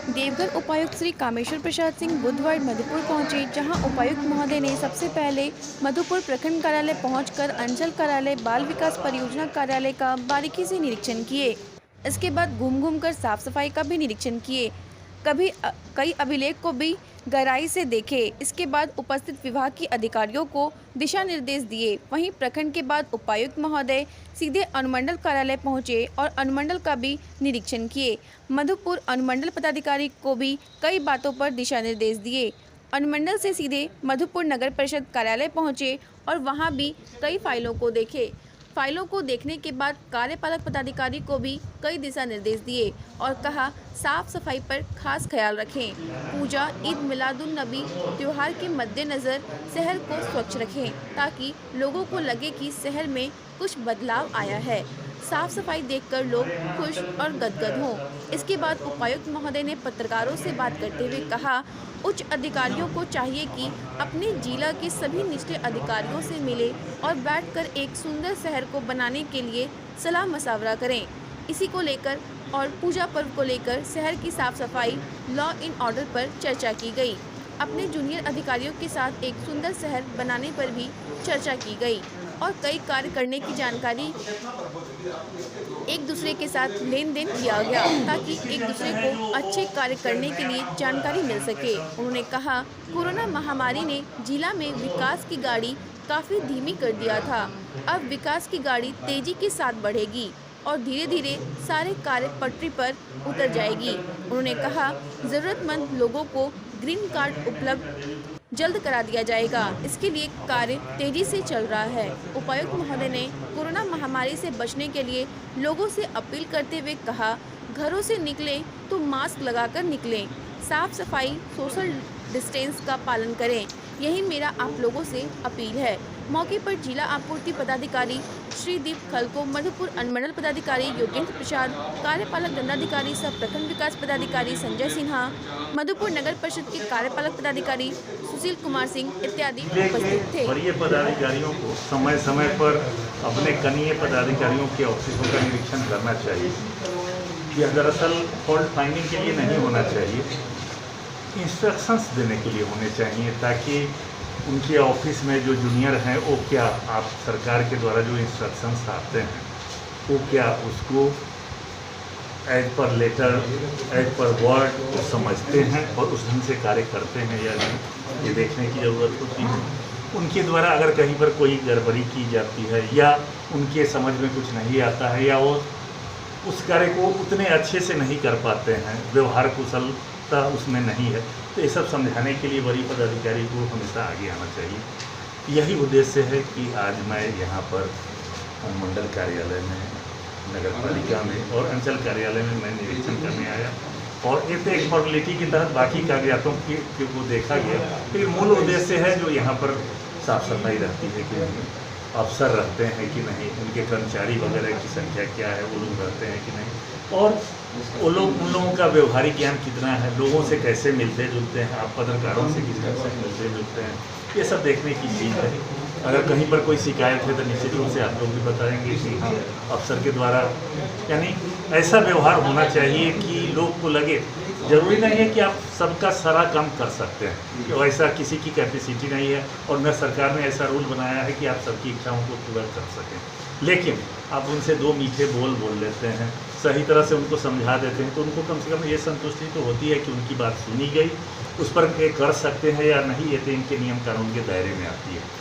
देवघर उपायुक्त श्री कामेश्वर प्रसाद सिंह बुधवार मधुपुर पहुंचे, जहां उपायुक्त महोदय ने सबसे पहले मधुपुर प्रखंड कार्यालय पहुंचकर अंचल कार्यालय, बाल विकास परियोजना कार्यालय का बारीकी से निरीक्षण किए। इसके बाद घूम कर साफ सफाई का भी निरीक्षण किए। कई अभिलेख को भी गहराई से देखे। इसके बाद उपस्थित विभाग के अधिकारियों को दिशा निर्देश दिए। वहीं प्रखंड के बाद उपायुक्त महोदय सीधे अनुमंडल कार्यालय पहुंचे और अनुमंडल का भी निरीक्षण किए। मधुपुर अनुमंडल पदाधिकारी को भी कई बातों पर दिशा निर्देश दिए। अनुमंडल से सीधे मधुपुर नगर परिषद कार्यालय पहुंचे और वहां भी कई फाइलों को देखे। फाइलों को देखने के बाद कार्यपालक पदाधिकारी को भी कई दिशा निर्देश दिए और कहा, साफ सफाई पर खास ख्याल रखें। पूजा, ईद मिलादुन नबी त्योहार के मद्देनज़र शहर को स्वच्छ रखें ताकि लोगों को लगे कि शहर में कुछ बदलाव आया है। साफ सफाई देखकर लोग खुश और गदगद हों। इसके बाद उपायुक्त महोदय ने पत्रकारों से बात करते हुए कहा, उच्च अधिकारियों को चाहिए कि अपने जिला के सभी निचले अधिकारियों से मिले और बैठकर एक सुंदर शहर को बनाने के लिए सलाह मशवरा करें। इसी को लेकर और पूजा पर्व को लेकर शहर की साफ सफाई, लॉ एंड ऑर्डर पर चर्चा की गई। अपने जूनियर अधिकारियों के साथ एक सुंदर शहर बनाने पर भी चर्चा की गई और कई कार्य करने की जानकारी एक दूसरे के साथ लेन देन किया गया ताकि एक दूसरे को अच्छे कार्य करने के लिए जानकारी मिल सके। उन्होंने कहा, कोरोना महामारी ने जिला में विकास की गाड़ी काफ़ी धीमी कर दिया था। अब विकास की गाड़ी तेजी के साथ बढ़ेगी और धीरे धीरे सारे कार्य पटरी पर उतर जाएगी। उन्होंने कहा, ज़रूरतमंद लोगों को ग्रीन कार्ड उपलब्ध जल्द करा दिया जाएगा। इसके लिए कार्य तेजी से चल रहा है। उपायुक्त महोदय ने कोरोना महामारी से बचने के लिए लोगों से अपील करते हुए कहा, घरों से निकलें तो मास्क लगाकर निकलें, साफ सफाई, सोशल डिस्टेंस का पालन करें। यही मेरा आप लोगों से अपील है। मौके पर जिला आपूर्ति पदाधिकारी श्रीदीप खलको, मधुपुर अनुमंडल पदाधिकारी योगेंद्र प्रसाद, कार्यपालक दंडाधिकारी सह प्रखंड विकास पदाधिकारी संजय सिन्हा, मधुपुर नगर परिषद के कार्यपालक पदाधिकारी सुशील कुमार सिंह इत्यादि उपस्थित थे। वरीय पदाधिकारियों को समय समय पर अपने कनीय पदाधिकारियों के ऑफिसों का निरीक्षण करना चाहिए। यह दरअसल फॉल्ट फाइंडिंग के लिए नहीं होना चाहिए, इंस्ट्रक्शंस देने के लिए होने चाहिए, ताकि उनके ऑफिस में जो जूनियर हैं वो क्या आप सरकार के द्वारा जो इंस्ट्रक्शंस आते हैं वो क्या उसको as per letter, as per word वो समझते हैं और उस ढंग से कार्य करते हैं या नहीं, ये देखने की ज़रूरत होती है। उनके द्वारा अगर कहीं पर कोई गड़बड़ी की जाती है या उनके समझ में कुछ नहीं आता है या वो उस कार्य को उतने अच्छे से नहीं कर पाते हैं, व्यवहार कुशलता उसमें नहीं है, तो ये सब समझाने के लिए वरीय पदाधिकारी को हमेशा आगे आना चाहिए। यही उद्देश्य है कि आज मैं यहाँ पर अनुमंडल कार्यालय में, नगर पालिका में और अंचल कार्यालय में मैं निरीक्षण करने आया और ये तो एक फॉर्मेलिटी के तहत बाकी कागजातों को देखा गया। फिर मूल उद्देश्य है जो यहाँ पर साफ सफाई रहती है कि नहीं, अफसर रहते हैं कि नहीं, उनके कर्मचारी वगैरह की संख्या क्या है, वो लोग रहते हैं कि नहीं, और वो लोग उन लोगों का व्यवहारिक ज्ञान कितना है, लोगों से कैसे मिलते जुलते हैं, आप पत्रकारों से किस तरह से मिलते जुलते हैं, ये सब देखने की चीज़ है। अगर कहीं पर कोई शिकायत है तो निश्चित रूप से आप लोग भी बताएंगे कि हाँ अफसर के द्वारा, यानी ऐसा व्यवहार होना चाहिए कि लोग को लगे, ज़रूरी नहीं है कि आप सबका सारा काम कर सकते हैं, कि ऐसा किसी की कैपेसिटी नहीं है और न सरकार ने ऐसा रूल बनाया है कि आप सबकी इच्छाओं को पूरा कर सकें, लेकिन आप उनसे दो मीठे बोल लेते हैं, सही तरह से उनको समझा देते हैं, तो उनको कम से कम ये संतुष्टि तो होती है कि उनकी बात सुनी गई, उस पर ये कर सकते हैं या नहीं, ये तो इनके नियम कानून के दायरे में आती है।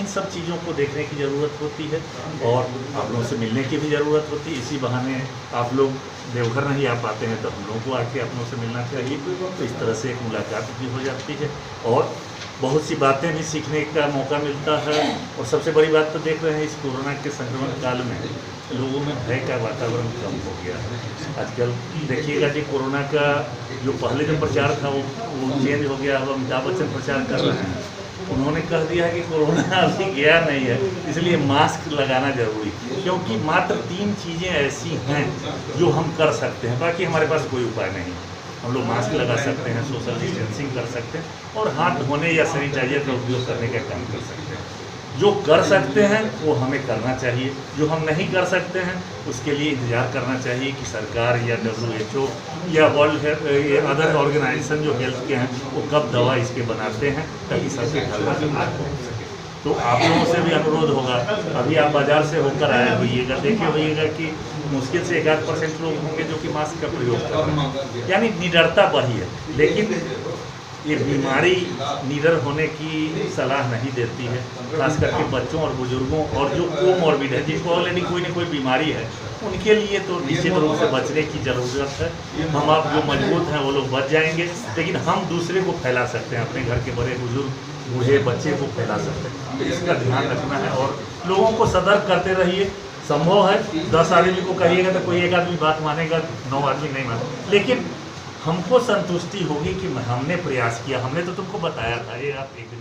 इन सब चीज़ों को देखने की ज़रूरत होती है और आप लोगों से मिलने की भी ज़रूरत होती है। इसी बहाने आप लोग देवघर नहीं आ पाते हैं तो हम लोगों को आके आप लोगों से मिलना चाहिए, तो इस तरह से एक मुलाकात भी हो जाती है और बहुत सी बातें भी सीखने का मौका मिलता है। और सबसे बड़ी बात तो देख रहे हैं, इस कोरोना के संक्रमण काल में लोगों में भय का वातावरण कम हो गया है। आजकल देखिएगा कि कोरोना का जो पहले जो प्रचार था वो चेंज हो गया। अब अमिताभ बच्चन प्रचार कर रहे हैं, उन्होंने कह दिया है कि कोरोना अभी गया नहीं है, इसलिए मास्क लगाना जरूरी है, क्योंकि मात्र 3 चीज़ें ऐसी हैं जो हम कर सकते हैं, बाकी हमारे पास कोई उपाय नहीं। हम लोग मास्क लगा सकते हैं, सोशल डिस्टेंसिंग कर सकते हैं और हाथ धोने या सैनिटाइजर का उपयोग करने का काम कर सकते हैं। जो कर सकते हैं वो हमें करना चाहिए, जो हम नहीं कर सकते हैं उसके लिए इंतज़ार करना चाहिए कि सरकार या WHO या वर्ल्ड या अदर ऑर्गेनाइजेशन जो हेल्थ के हैं वो कब दवा इसके बनाते हैं ताकि सबके घर में दवा पहुँच सके। तो आप लोगों से भी अनुरोध होगा, अभी आप बाज़ार से होकर आए होइएगा, देखे होइएगा कि मुश्किल से 1-8% लोग होंगे जो कि मास्क का प्रयोग कर रहे हैं, यानी निडरता बढ़ी है। लेकिन ये बीमारी निडर होने की सलाह नहीं देती है, खास करके बच्चों और बुजुर्गों और जो कोमॉर्बिड है, जिनको ऑलरेडी कोई ना कोई बीमारी है, उनके लिए तो निश्चित रूप से बचने की ज़रूरत है। हम आप जो मजबूत हैं वो लोग बच जाएंगे, लेकिन हम दूसरे को फैला सकते हैं, अपने घर के बड़े बुजुर्ग बूढ़े बच्चे को फैला सकते हैं। तो इसका ध्यान रखना है और लोगों को सतर्क करते रहिए। संभव है 10 आदमी को कहिएगा तो कोई एक आदमी बात मानेगा, 9 आदमी नहीं मानेगा, लेकिन हमको संतुष्टि होगी कि हमने प्रयास किया, हमने तो तुमको बताया था, ये आप एक दिन